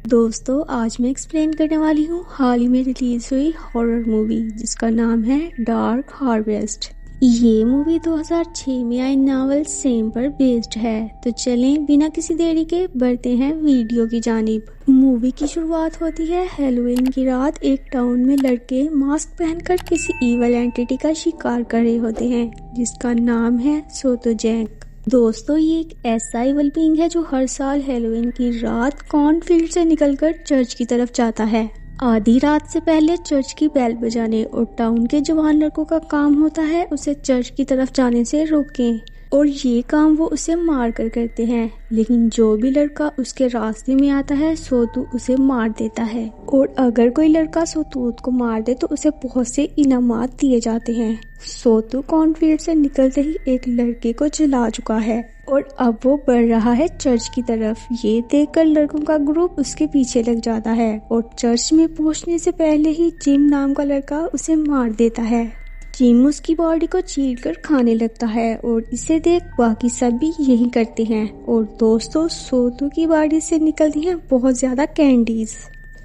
दोस्तों आज मैं एक्सप्लेन करने वाली हूँ हाल ही में रिलीज हुई हॉरर मूवी जिसका नाम है डार्क हार्वेस्ट। ये मूवी 2006 में आई नॉवेल सेम पर बेस्ड है। तो चलें बिना किसी देरी के बढ़ते हैं वीडियो की जानिब। मूवी की शुरुआत होती है हैलोवीन की रात। एक टाउन में लड़के मास्क पहनकर किसी ईवल एंटिटी का शिकार कर रहे होते हैं जिसका नाम है सोतो जैंक। दोस्तों ये एक ऐसा इवल बीइंग है जो हर साल हैलोवीन की रात कॉर्नफील्ड से निकलकर चर्च की तरफ जाता है। आधी रात से पहले चर्च की बेल बजाने और टाउन के जवान लड़कों का काम होता है उसे चर्च की तरफ जाने से रोकें, और ये काम वो उसे मार कर करते हैं। लेकिन जो भी लड़का उसके रास्ते में आता है सोतू उसे मार देता है, और अगर कोई लड़का सोतूत को मार दे तो उसे बहुत से इनामात दिए जाते हैं। सोतू कॉर्नफील्ड से निकलते ही एक लड़के को जला चुका है और अब वो बढ़ रहा है चर्च की तरफ। ये देखकर लड़कों का ग्रुप उसके पीछे लग जाता है और चर्च में पहुंचने से पहले ही जिम नाम का लड़का उसे मार देता है। जिम उसकी बॉडी को चीर कर खाने लगता है और इसे देख बाकी सब भी यही करते हैं। और दोस्तों सोतू की बॉडी से निकलती हैं बहुत ज्यादा कैंडीज,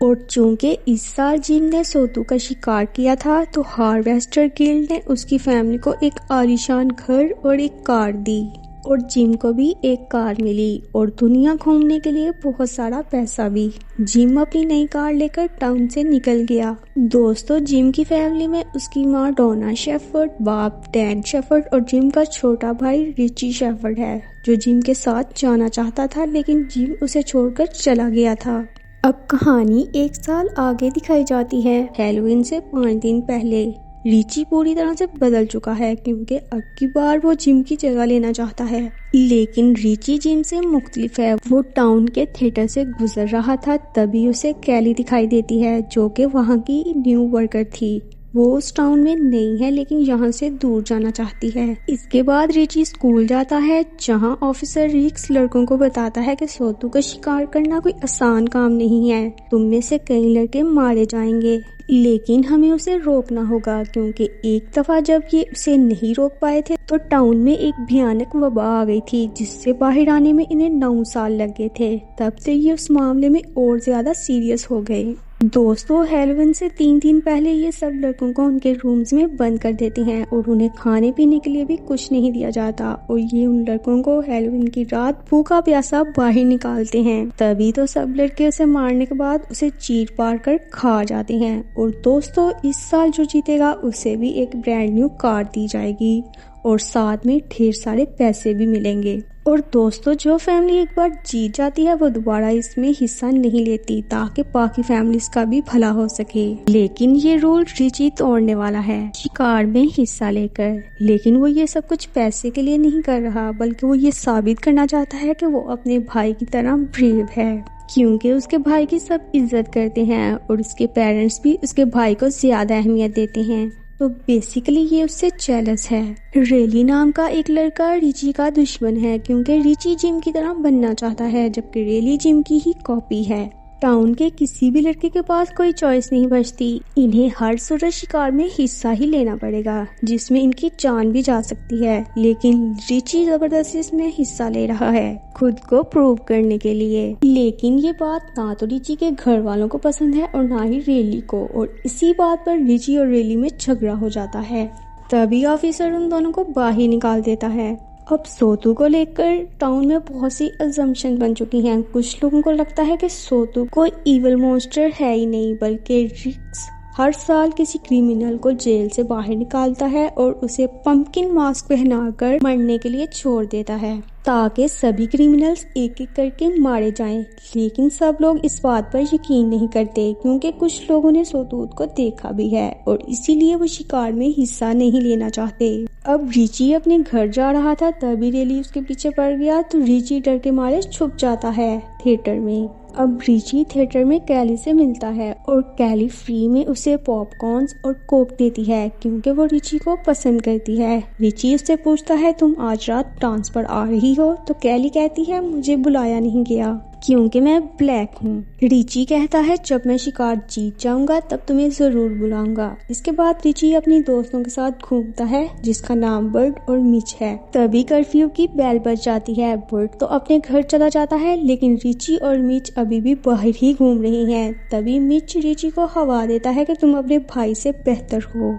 और चूंकि इस साल जिम ने सोतू का शिकार किया था तो हार्वेस्टर गिल्ड ने उसकी फैमिली को एक आलीशान घर और एक कार दी, और जिम को भी एक कार मिली और दुनिया घूमने के लिए बहुत सारा पैसा भी। जिम अपनी नई कार लेकर टाउन से निकल गया। दोस्तों जिम की फैमिली में उसकी माँ डोना शेफर्ड, बाप डैन शेफर्ड और जिम का छोटा भाई रिची शेफर्ड है जो जिम के साथ जाना चाहता था लेकिन जिम उसे छोड़कर चला गया था। अब कहानी एक साल आगे दिखाई जाती है। हैलोवीन से 5 दिन पहले रिची पूरी तरह से बदल चुका है क्योंकि अब की बार वो जिम की जगह लेना चाहता है। लेकिन रिची जिम से मुख्तलिफ है। वो टाउन के थिएटर से गुजर रहा था तभी उसे कैली दिखाई देती है जो कि वहाँ की न्यू वर्कर थी। वो उस टाउन में नहीं है लेकिन यहाँ से दूर जाना चाहती है। इसके बाद रिची स्कूल जाता है जहाँ ऑफिसर रिक्स लड़कों को बताता है कि सोतू का शिकार करना कोई आसान काम नहीं है, तुम में से कई लड़के मारे जाएंगे, लेकिन हमें उसे रोकना होगा क्योंकि एक दफा जब ये उसे नहीं रोक पाए थे तो टाउन में एक भयानक वबा आ गई थी जिससे बाहर आने में इन्हें 9 साल लग गए थे। तब से ये उस मामले में और ज्यादा सीरियस हो गए। दोस्तों हैलोवीन से 3 दिन पहले ये सब लड़कों को उनके रूम्स में बंद कर देते हैं और उन्हें खाने पीने के लिए भी कुछ नहीं दिया जाता, और ये उन लड़कों को हैलोवीन की रात भूखा प्यासा बाहर निकालते हैं। तभी तो सब लड़के उसे मारने के बाद उसे चीर पार कर खा जाते हैं। और दोस्तों इस साल जो जीतेगा उसे भी एक ब्रांड न्यू कार दी जाएगी और साथ में ढेर सारे पैसे भी मिलेंगे। और दोस्तों जो फैमिली एक बार जीत जाती है वो दोबारा इसमें हिस्सा नहीं लेती ताकि बाकी फैमिलीज का भी भला हो सके। लेकिन ये रूल रिची तोड़ने वाला है शिकार में हिस्सा लेकर। लेकिन वो ये सब कुछ पैसे के लिए नहीं कर रहा बल्कि वो ये साबित करना चाहता है कि वो अपने भाई की तरह ब्रेव है, क्योंकि उसके भाई की सब इज्जत करते हैं और उसके पेरेंट्स भी उसके भाई को ज्यादा अहमियत देते हैं। तो बेसिकली ये उससे जेलस है। रेली नाम का एक लड़का रिची का दुश्मन है क्योंकि रिची जिम की तरह बनना चाहता है जबकि रेली जिम की ही कॉपी है। टाउन के किसी भी लड़के के पास कोई चॉइस नहीं बचती, इन्हें हर सूरज शिकार में हिस्सा ही लेना पड़ेगा जिसमें इनकी जान भी जा सकती है। लेकिन रिची जबरदस्ती इसमें हिस्सा ले रहा है खुद को प्रूव करने के लिए। लेकिन ये बात ना तो रिची के घर वालों को पसंद है और ना ही रेली को, और इसी बात पर रिची और रेली में झगड़ा हो जाता है। तभी ऑफिसर उन दोनों को बाहर निकाल देता है। अब सोतू को लेकर टाउन में बहुत सी अजम्पशन बन चुकी हैं। कुछ लोगों को लगता है कि सोतू कोई इविल मॉन्स्टर है ही नहीं बल्कि रिक्स हर साल किसी क्रिमिनल को जेल से बाहर निकालता है और उसे पंपकिन मास्क पहनाकर मरने के लिए छोड़ देता है ताकि सभी क्रिमिनल्स एक एक करके मारे जाएं। लेकिन सब लोग इस बात पर यकीन नहीं करते क्योंकि कुछ लोगों ने सोतूत को देखा भी है और इसीलिए वो शिकार में हिस्सा नहीं लेना चाहते। अब रिची अपने घर जा रहा था तभी रेली उसके पीछे पड़ गया तो रिची डर के मारे छुप जाता है थिएटर में। अब रिची थिएटर में कैली से मिलता है और कैली फ्री में उसे पॉपकॉर्न्स और कोक देती है क्योंकि वो रिची को पसंद करती है। रिची उससे पूछता है तुम आज रात डांस पर आ रही ही हो? तो कैली कहती है मुझे बुलाया नहीं गया क्योंकि मैं ब्लैक हूँ। रिची कहता है जब मैं शिकार जीत जाऊंगा तब तुम्हें जरूर बुलाऊंगा। इसके बाद रिची अपनी दोस्तों के साथ घूमता है जिसका नाम बर्ड और मिच है। तभी कर्फ्यू की बेल बज जाती है। बर्ड तो अपने घर चला जाता है लेकिन रिची और मिच अभी भी बाहर ही घूम रही हैं। तभी मिच रिची को हवा देता है कि तुम अपने भाई से बेहतर हो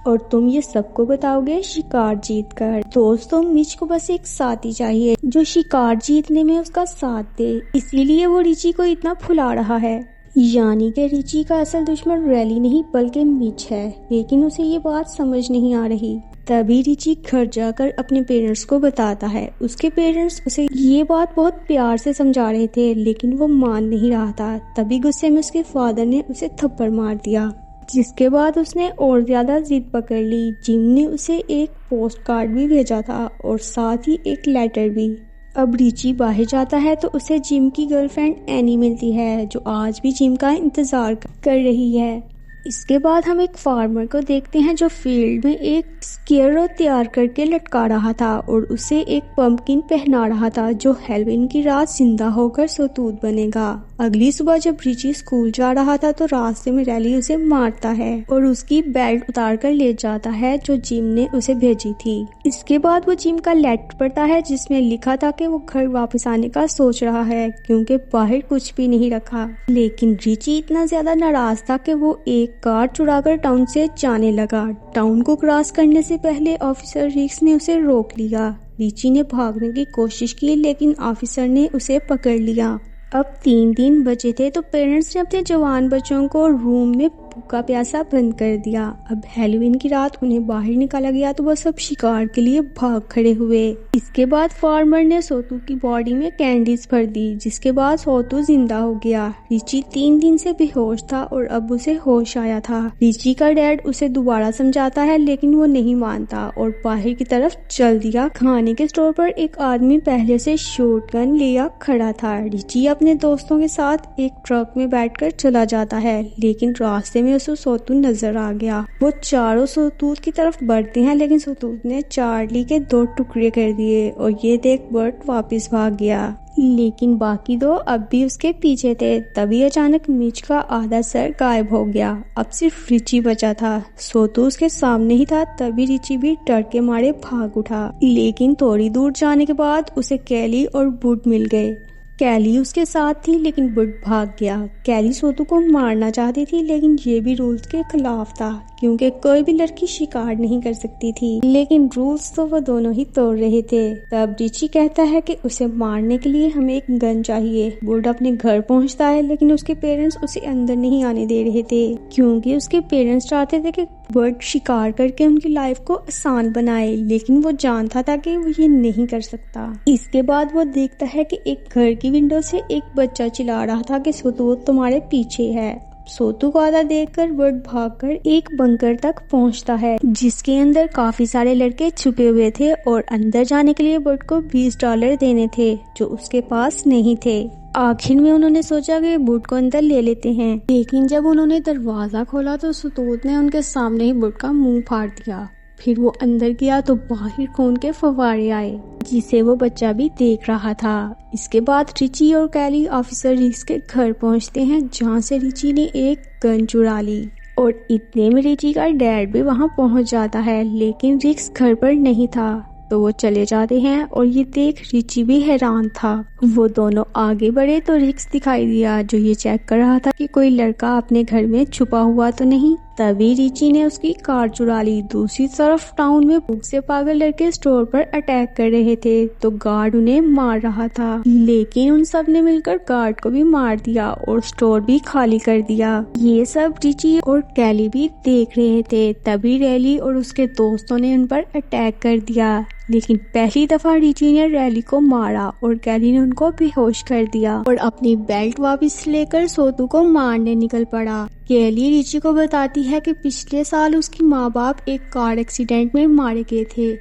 और तुम ये सबको बताओगे शिकार जीत कर। दोस्तों मिच को बस एक साथी चाहिए जो शिकार जीतने में उसका साथ दे, इसीलिए वो रिची को इतना फुला रहा है। यानी कि रिची का असल दुश्मन रैली नहीं बल्कि मिच है, लेकिन उसे ये बात समझ नहीं आ रही। तभी रिची घर जाकर अपने पेरेंट्स को बताता है। उसके पेरेंट्स उसे ये बात बहुत प्यार से समझा रहे थे लेकिन वो मान नहीं रहा था। तभी गुस्से में उसके फादर ने उसे थप्पड़ मार दिया, जिसके बाद उसने और ज्यादा जिद पकड़ ली। जिम ने उसे एक पोस्ट कार्ड भी भेजा था और साथ ही एक लेटर भी। अब रिची बाहर जाता है तो उसे जिम की गर्लफ्रेंड एनी मिलती है जो आज भी जिम का इंतजार कर रही है। इसके बाद हम एक फार्मर को देखते हैं जो फील्ड में एक स्केरो तैयार करके लटका रहा था और उसे एक पंपकिन पहना रहा था जो हैलोवीन की रात जिंदा होकर सतूत बनेगा। अगली सुबह जब रिची स्कूल जा रहा था तो रास्ते में रैली उसे मारता है और उसकी बेल्ट उतार कर ले जाता है जो जिम ने उसे भेजी थी। इसके बाद वो जिम का लेटर पढ़ता है जिसमें लिखा था कि वो घर वापस आने का सोच रहा है क्योंकि बाहर कुछ भी नहीं रखा। लेकिन रिची इतना ज्यादा नाराज था कि वो एक कार चुराकर टाउन से जाने लगा। टाउन को क्रॉस करने से पहले ऑफिसर रिक्स ने उसे रोक लिया। रिची ने भागने की कोशिश की लेकिन ऑफिसर ने उसे पकड़ लिया। अब 3 दिन बचे थे तो पेरेंट्स ने अपने जवान बच्चों को रूम में भूखा प्यासा बंद कर दिया। अब हैलोवीन की रात उन्हें बाहर निकाला गया तो वो सब शिकार के लिए भाग खड़े हुए। इसके बाद फार्मर ने सोतू की बॉडी में कैंडीज भर दी जिसके बाद सोतू जिंदा हो गया। रिची 3 दिन से बेहोश था और अब उसे होश आया था। रिची का डैड उसे दोबारा समझाता है लेकिन वो नहीं मानता और बाहर की तरफ चल दिया। खाने के स्टोर पर एक आदमी पहले से शॉटगन लिया खड़ा था। रिची अपने दोस्तों के साथ एक ट्रक में बैठकर चला जाता है लेकिन रास्ते में उसे सोतू नजर आ गया। वो चारों सतूत की तरफ बढ़ते हैं लेकिन सतूत ने चार्ली के 2 टुकड़े कर दिए और ये देख बर्ट वापस भाग गया। लेकिन बाकी 2 अब भी उसके पीछे थे। तभी अचानक मिच का आधा सर गायब हो गया। अब सिर्फ रिची बचा था। सोतू उसके सामने ही था। तभी रिची भी डर के मारे भाग उठा लेकिन थोड़ी दूर जाने के बाद उसे कैली और बुड मिल गए। कैली उसके साथ थी लेकिन बुड भाग गया। कैली सोतू को मारना चाहती थी लेकिन ये भी रूल्स के खिलाफ था क्योंकि कोई भी लड़की शिकार नहीं कर सकती थी, लेकिन रूल्स तो वो दोनों ही तोड़ रहे थे। तब रिची कहता है कि उसे मारने के लिए हमें एक गन चाहिए। बुड अपने घर पहुंचता है लेकिन उसके पेरेंट्स उसे अंदर नहीं आने दे रहे थे क्योंकि उसके पेरेंट्स चाहते थे कि बर्ड शिकार करके उनकी लाइफ को आसान बनाए, लेकिन वो जानता था कि वो ये नहीं कर सकता। इसके बाद वो देखता है कि एक घर की विंडो से एक बच्चा चिल्ला रहा था कि सतूत तुम्हारे पीछे है। सोतू को आधा देखकर बर्ड भागकर एक बंकर तक पहुंचता है जिसके अंदर काफी सारे लड़के छुपे हुए थे और अंदर जाने के लिए बर्ड को $20 देने थे जो उसके पास नहीं थे। आखिर में उन्होंने सोचा कि बुड को अंदर ले लेते हैं, लेकिन जब उन्होंने दरवाजा खोला तो सतूत ने उनके सामने ही बुड का मुंह फाड़ दिया। फिर वो अंदर गया तो बाहर खून के फव्वारे आए जिसे वो बच्चा भी देख रहा था। इसके बाद रिची और कैली ऑफिसर रिक्स के घर पहुंचते हैं जहां से रिची ने एक गन चुरा ली और इतने में रिची का डैड भी वहां पहुंच जाता है लेकिन रिक्स घर पर नहीं था तो वो चले जाते हैं और ये देख रिची भी हैरान था। वो दोनों आगे बढ़े तो रिक्स दिखाई दिया जो ये चेक कर रहा था कि कोई लड़का अपने घर में छुपा हुआ तो नहीं। तभी रिची ने उसकी कार चुरा ली। दूसरी तरफ टाउन में भूख से पागल लड़के स्टोर पर अटैक कर रहे थे तो गार्ड उन्हें मार रहा था, लेकिन उन सब ने मिलकर गार्ड को भी मार दिया और स्टोर भी खाली कर दिया। ये सब रिची और कैली भी देख रहे थे। तभी रैली और उसके दोस्तों ने उन पर अटैक कर दिया, लेकिन पहली दफा रिची ने रैली को मारा और कैली ने उनको बेहोश कर दिया और अपनी बेल्ट वापस लेकर सोतू को मारने निकल पड़ा। कैली रिची को बताती है कि पिछले साल उसकी माँ बाप एक कार एक्सीडेंट में मारे गए थे।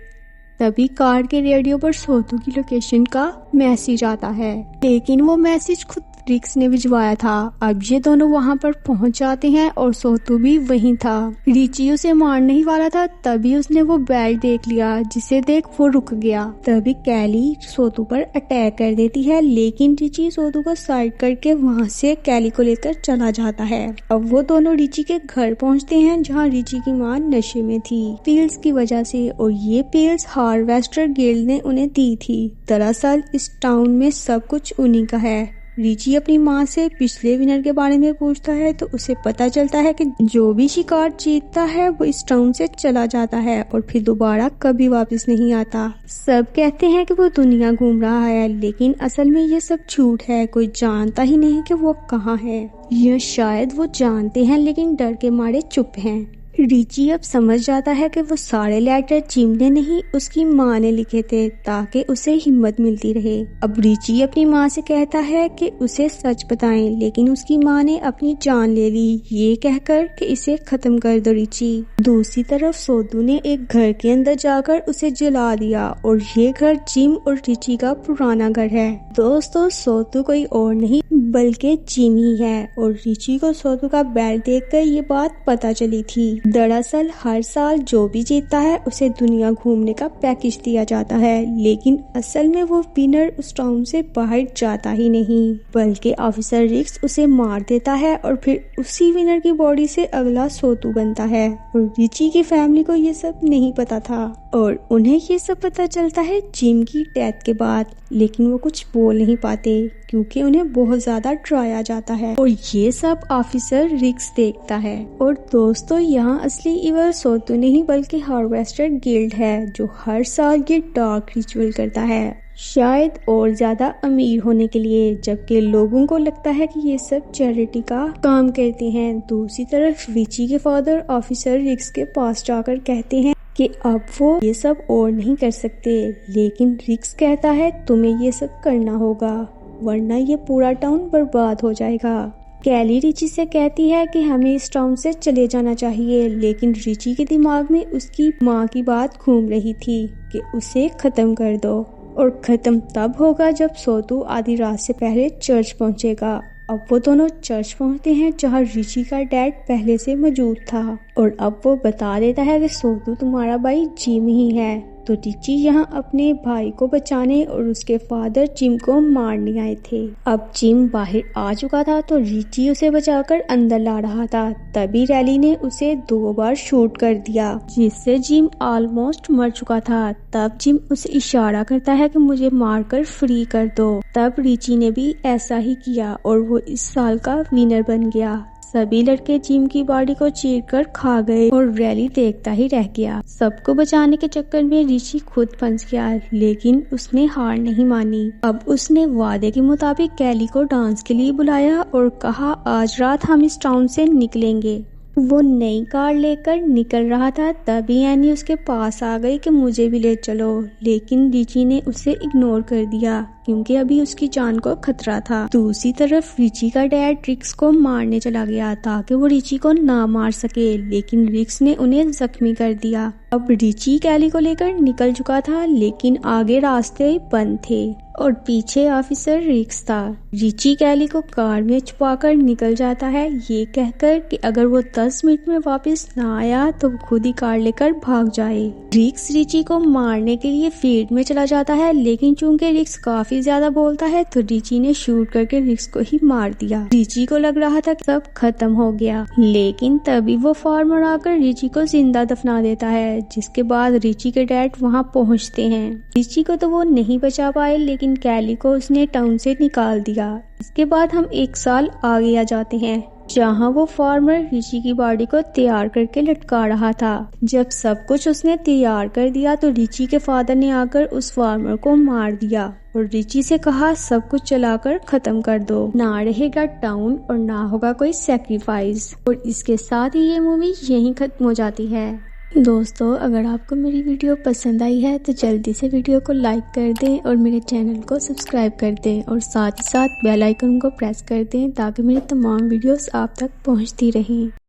तभी कार के रेडियो पर सोतू की लोकेशन का मैसेज आता है, लेकिन वो मैसेज खुद रिक्स ने भिजवाया था। अब ये दोनों वहाँ पर पहुँच जाते हैं और सोतू भी वहीं था। रिची उसे मारने ही वाला था, तभी उसने वो बेल्ट देख लिया, जिसे देख वो रुक गया। तभी कैली सोतू पर अटैक कर देती है, लेकिन रिची सोतू को साइड करके वहाँ से कैली को लेकर चला जाता है। अब वो दोनों रिची के घर पहुँचते हैं, जहाँ रिची की माँ नशे में थी पिल्स की वजह से, और ये पिल्स हार्वेस्टर गिल्ड ने उन्हें दी थी। दरअसल इस टाउन में सब कुछ उन्हीं का है। रिची अपनी माँ से पिछले विनर के बारे में पूछता है तो उसे पता चलता है कि जो भी शिकार जीतता है वो इस टाउन से चला जाता है और फिर दोबारा कभी वापस नहीं आता। सब कहते हैं कि वो दुनिया घूम रहा है, लेकिन असल में ये सब झूठ है। कोई जानता ही नहीं कि वो कहाँ है। यह शायद वो जानते हैं, लेकिन डर के मारे चुप हैं। रिची अब समझ जाता है कि वो सारे लेटर जिम ने नहीं, उसकी माँ ने लिखे थे, ताकि उसे हिम्मत मिलती रहे। अब रिची अपनी माँ से कहता है कि उसे सच बताएं, लेकिन उसकी माँ ने अपनी जान ले ली, ये कहकर कि इसे खत्म कर दो रिची। दूसरी तरफ सोतू ने एक घर के अंदर जाकर उसे जला दिया, और ये घर जिम और रिची का पुराना घर है। दोस्तों, सोतू कोई और नहीं बल्कि जिम ही है, और रिची को सोतू का बेल्ट देखकर ये बात पता चली थी। दरअसल हर साल जो भी जीतता है उसे दुनिया घूमने का पैकेज दिया जाता है, लेकिन असल में वो विनर उस टाउन से बाहर जाता ही नहीं, बल्कि ऑफिसर रिक्स उसे मार देता है और फिर उसी विनर की बॉडी से अगला सोतू बनता है। और रिची की फैमिली को ये सब नहीं पता था, और उन्हें ये सब पता चलता है जिम की डेथ के बाद, लेकिन वो कुछ बोल नहीं पाते क्योंकि उन्हें बहुत ज्यादा डराया जाता है। और ये सब ऑफिसर रिक्स देखता है। और दोस्तों, यहाँ असली इवर सोतू नहीं बल्कि हार्वेस्टर गिल्ड है, जो हर साल ये डार्क रिचुअल करता है, शायद और ज्यादा अमीर होने के लिए, जबकि लोगों को लगता है कि ये सब चैरिटी का काम करते हैं। दूसरी तरफ रिची के फादर ऑफिसर रिक्स के पास जाकर कहते हैं कि अब वो ये सब और नहीं कर सकते, लेकिन रिक्स कहता है तुम्हें ये सब करना होगा, वरना ये पूरा टाउन बर्बाद हो जाएगा। कैली रिची से कहती है कि हमें इस टाउन से चले जाना चाहिए, लेकिन रिची के दिमाग में उसकी माँ की बात घूम रही थी कि उसे खत्म कर दो, और खत्म तब होगा जब सोतू आधी रात से पहले चर्च पहुंचेगा। अब वो दोनों चर्च पहुंचते हैं, जहां रिची का डैड पहले से मौजूद था, और अब वो बता देता है कि सोतू तुम्हारा भाई जिम ही है। तो रिची यहाँ अपने भाई को बचाने और उसके फादर जिम को मारने आए थे। अब जिम बाहर आ चुका था, तो रिची उसे बचाकर अंदर ला रहा था, तभी रैली ने उसे 2 बार शूट कर दिया, जिससे जिम ऑलमोस्ट मर चुका था। तब जिम उसे इशारा करता है कि मुझे मारकर फ्री कर दो। तब रिची ने भी ऐसा ही किया और वो इस साल का विनर बन गया। सभी लड़के जिम की बॉडी को चीरकर खा गए और रैली देखता ही रह गया। सबको बचाने के चक्कर में रिची खुद फंस गया, लेकिन उसने हार नहीं मानी। अब उसने वादे के मुताबिक कैली को डांस के लिए बुलाया और कहा आज रात हम इस टाउन से निकलेंगे। वो नई कार लेकर निकल रहा था, तभी एनी उसके पास आ गई कि मुझे भी ले चलो, लेकिन रिची ने उसे इग्नोर कर दिया क्योंकि अभी उसकी जान को खतरा था। दूसरी तरफ रिची का डैड रिक्स को मारने चला गया ताकि वो रिची को ना मार सके, लेकिन रिक्स ने उन्हें जख्मी कर दिया। अब रिची कैली को लेकर निकल चुका था, लेकिन आगे रास्ते बंद थे और पीछे ऑफिसर रिक्स था। रिची कैली को कार में छुपाकर निकल जाता है, ये कहकर कि अगर वो 10 मिनट में वापस ना आया तो वो खुद ही कार लेकर भाग जाए। रिक्स रिची को मारने के लिए फील्ड में चला जाता है, लेकिन चूंकि रिक्स काफी ज्यादा बोलता है तो रिची ने शूट करके रिक्स को ही मार दिया। रिची को लग रहा था कि सब खत्म हो गया, लेकिन तभी वो फार्मर आकर रिची को जिंदा दफना देता है, जिसके बाद रिची के डैड वहाँ पहुँचते हैं। रिची को तो वो नहीं बचा पाए, लेकिन कैली को उसने टाउन से निकाल दिया। इसके बाद हम 1 साल आगे आ जाते हैं, जहाँ वो फार्मर रिची की बॉडी को तैयार करके लटका रहा था। जब सब कुछ उसने तैयार कर दिया तो रिची के फादर ने आकर उस फार्मर को मार दिया और रिची से कहा सब कुछ चलाकर खत्म कर दो, ना रहेगा टाउन और ना होगा कोई सैक्रिफाइस। और इसके साथ ही ये मूवी यहीं खत्म हो जाती है। दोस्तों, अगर आपको मेरी वीडियो पसंद आई है तो जल्दी से वीडियो को लाइक कर दें और मेरे चैनल को सब्सक्राइब कर दें और साथ ही साथ बेल आइकन को प्रेस कर दें ताकि मेरी तमाम वीडियोस आप तक पहुंचती रहें।